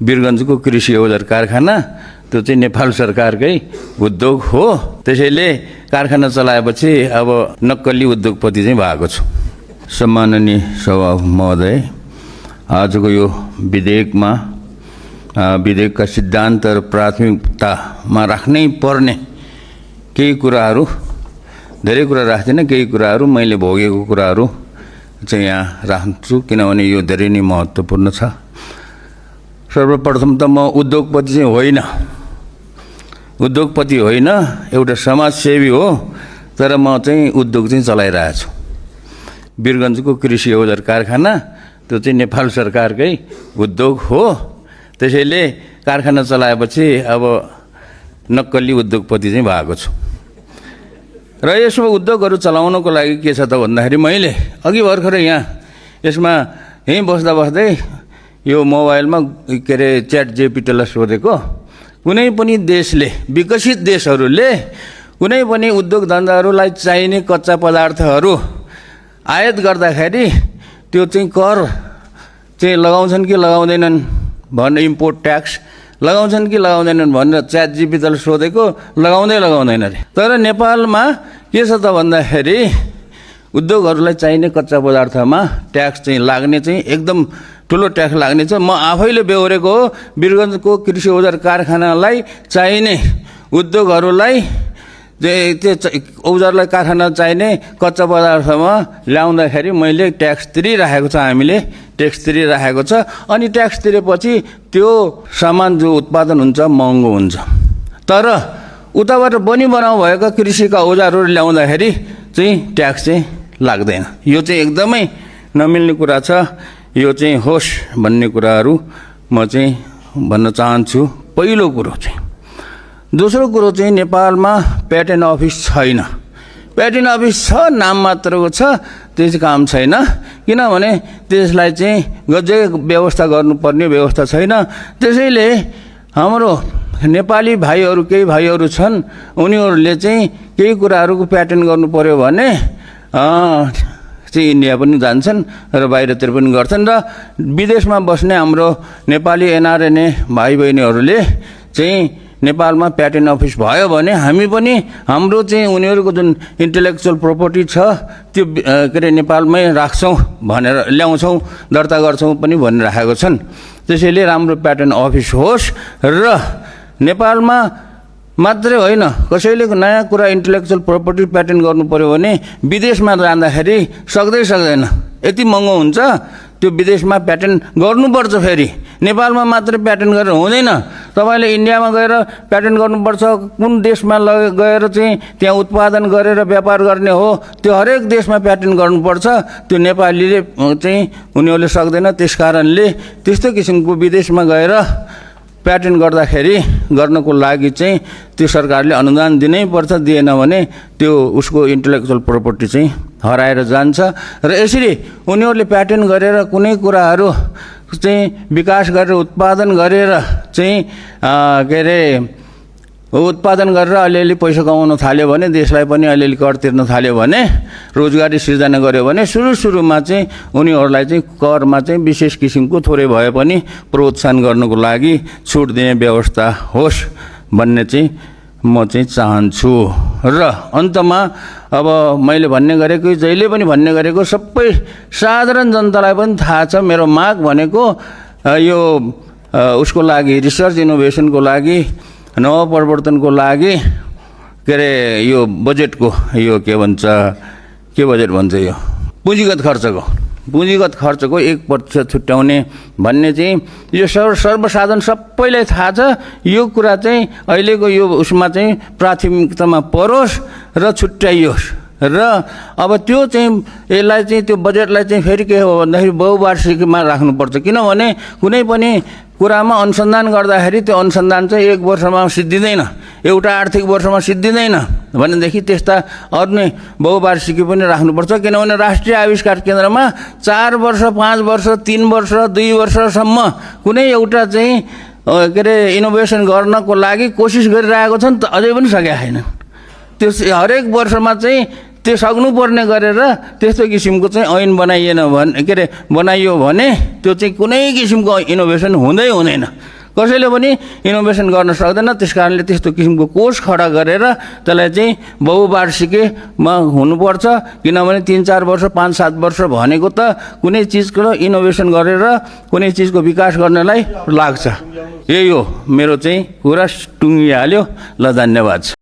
वीरगञ्जको कृषि औजार कारखाना त्यो चाहिँ नेपाल सरकारकै उद्योग हो। त्यसैले कारखाना चलाएपछि अब नक्कली उद्योगपति चाहिँ भएको छु। सम्माननीय सभामुख महोदय, आजको यो विधेयकका सिद्धान्त र प्राथमिकतामा राख्नै पर्ने केही कुराहरू, धेरै कुरा राख्दिनँ, केही कुराहरू मैले भोगेको कुराहरू चाहिँ यहाँ राख्छु, किनभने यो धेरै नै महत्त्वपूर्ण छ। सर्वप्रथम त म उद्योगपति चाहिँ होइन, एउटा समाजसेवी हो, तर म चाहिँ उद्योग चाहिँ चलाइरहेको छु। वीरगञ्जको कृषि औजार कारखाना त्यो चाहिँ नेपाल सरकारकै उद्योग हो। त्यसैले कारखाना चलाएपछि अब नक्कली उद्योगपति चाहिँ भएको छु। र यसमा उद्योगहरू चलाउनको लागि के छ त भन्दाखेरि मैले अघि भर्खर यसमा यहीँ बस्दै यो मोबाइलमा के अरे च्याट जिपिटीलाई सोधेको, कुनै पनि देशले, विकसित देशहरूले कुनै पनि उद्योग धन्दाहरूलाई चाहिने कच्चा पदार्थहरू आयात गर्दाखेरि त्यो चाहिँ कर चाहिँ लगाउँछन् कि लगाउँदैनन् भनेर, इम्पोर्ट ट्याक्स लगाउँछन् कि लगाउँदैनन् भनेर च्याट जिपिटीलाई सोधेको, लगाउँदैन अरे। तर नेपालमा के छ त भन्दाखेरि उद्योगहरूलाई चाहिने कच्चा पदार्थमा ट्याक्स चाहिँ लाग्ने चाहिँ एकदम ठुलो ट्याक्स लाग्ने छ। म आफैले बेहोरेको हो। वीरगञ्जको कृषि औजार कारखानालाई चाहिने उद्योगहरूलाई त्यो औजारलाई कारखाना चाहिने कच्चा पदार्थमा ल्याउँदाखेरि मैले ट्याक्स तिरिराखेको छ, हामीले ट्याक्स तिरिराखेको छ। अनि ट्याक्स तिरेपछि त्यो सामान जो उत्पादन हुन्छ महँगो हुन्छ, तर उताबाट बनाउ भएका कृषिका औजारहरू ल्याउँदाखेरि चाहिँ ट्याक्स चाहिँ लाग्दैन। यो चाहिँ एकदमै नमिल्ने कुरा छ। यो चाहिँ होस् भन्ने कुराहरू म चाहिँ भन्न चाहन्छु, पहिलो कुरो चाहिँ। दोस्रो कुरो चाहिँ नेपालमा प्याटेन्ट अफिस छैन। प्याटेन्ट अफिस छ, नाम मात्रको छ, त्यो चाहिँ काम छैन। किनभने त्यसलाई चाहिँ गजै व्यवस्था गर्नुपर्ने व्यवस्था छैन। त्यसैले हाम्रो नेपाली भाइहरू, केही भाइहरू छन्, उनीहरूले चाहिँ केही कुराहरूको प्याटेन्ट गर्नु पर्यो भने चाहिँ इन्डिया पनि जान्छन् र बाहिरतिर पनि गर्छन्। र विदेशमा बस्ने हाम्रो नेपाली एनआरएनए भाइ बहिनीहरूले चाहिँ नेपालमा प्याटेन्ट अफिस भयो भने हामी पनि हाम्रो चाहिँ उनीहरूको जुन इन्टेलेक्चुअल प्रोपर्टी छ त्यो के अरे नेपालमै राख्छौँ भनेर ल्याउँछौँ, दर्ता गर्छौँ पनि भनिराखेको छन्। त्यसैले राम्रो प्याटेन्ट अफिस होस् र नेपालमा मात्रै होइन, कसैले नयाँ कुरा इन्टेलेक्चुअल प्रोपर्टी प्याटेन्ट गर्नु पर्यो भने विदेशमा जाँदाखेरि सक्दैन, यति महँगो हुन्छ। त्यो विदेशमा प्याटेन्ट गर्नुपर्छ, फेरि नेपालमा मात्रै प्याटेन्ट गरेर हुँदैन। तपाईँले इन्डियामा गएर प्याटेन्ट गर्नुपर्छ, कुन देशमा गएर चाहिँ त्यहाँ उत्पादन गरेर व्यापार गर्ने हो, त्यो हरेक देशमा प्याटेन्ट गर्नुपर्छ। त्यो नेपालीले चाहिँ उनीहरूले सक्दैन। त्यस कारणले त्यस्तो किसिमको विदेशमा गएर प्याटेन्ट गर्नको लागि चाहिँ त्यो सरकारले अनुदान दिनै पर्छ। दिएन भने त्यो उसको इन्टेलेक्चुअल प्रोपर्टी चाहिँ हराएर जान्छ। र यसरी उनीहरूले प्याटेन्ट गरेर कुनै कुराहरू चाहिँ विकास गरेर उत्पादन गरेर चाहिँ के अरे उत्पादन गरेर अलिअलि पैसा कमाउन थाल्यो भने, देशलाई पनि अलिअलि कर तिर्न थाल्यो भने, रोजगारी सिर्जना गर्यो भने सुरुमा चाहिँ उनीहरूलाई चाहिँ करमा चाहिँ विशेष किसिमको थोरै भए पनि प्रोत्साहन गर्नको लागि छुट दिने व्यवस्था होस् भन्ने चाहिँ म चाहिँ चाहन्छु। र अन्तमा अब मैले भन्ने गरेको, जहिले पनि भन्ने गरेको, सबै साधारण जनतालाई पनि थाहा छ, मेरो माग भनेको यो उसको लागि, रिसर्च इनोभेसनको लागि, नवप्रवर्तनको लागि, के अरे यो बजेटको यो के बजेट भन्छ, यो पुँजीगत खर्चको 1% छुट्याउने भन्ने चाहिँ यो सर्वसाधारण सबैलाई थाहा छ। यो कुरा चाहिँ अहिलेको यो उसमा चाहिँ प्राथमिकतामा परोस् र छुट्याइयोस्। र अब त्यो चाहिँ यसलाई चाहिँ त्यो बजेटलाई चाहिँ फेरि के हो भन्दाखेरि बहुवार्षिकमा राख्नुपर्छ। किनभने कुनै पनि कुरामा अनुसन्धान गर्दाखेरि त्यो अनुसन्धान चाहिँ 1 वर्षमा सिद्धिँदैन, एउटा आर्थिक वर्षमा सिद्धिँदैन भनेदेखि त्यस्ता अन्य बहुवार्षिकी पनि राख्नुपर्छ। किनभने राष्ट्रिय आविष्कार केन्द्रमा 4 वर्ष, 5 वर्ष, 3 वर्ष, 2 वर्षसम्म कुनै एउटा चाहिँ के अरे इनोभेसन गर्नको लागि कोसिस गरिरहेको छन्, अझै पनि सकेका छैन। त्यो हरेक वर्षमा चाहिँ त्यो सक्नुपर्ने गरेर त्यस्तो किसिमको चाहिँ ऐन बनाइएन भने के अरे बनाइयो भने त्यो चाहिँ कुनै किसिमको इनोभेसन हुँदैन। कसैले पनि इनोभेसन गर्न सक्दैन। त्यस कारणले त्यस्तो किसिमको कोष खडा गरेर त्यसलाई चाहिँ बहुवार्षिकीमा हुनुपर्छ। किनभने 3-4 वर्ष 5-7 वर्ष भनेको त कुनै चिजको इनोभेसन गरेर कुनै चिजको विकास गर्नलाई लाग्छ। यही हो मेरो चाहिँ कुरा टुङ्गिहाल्यो। ल धन्यवाद।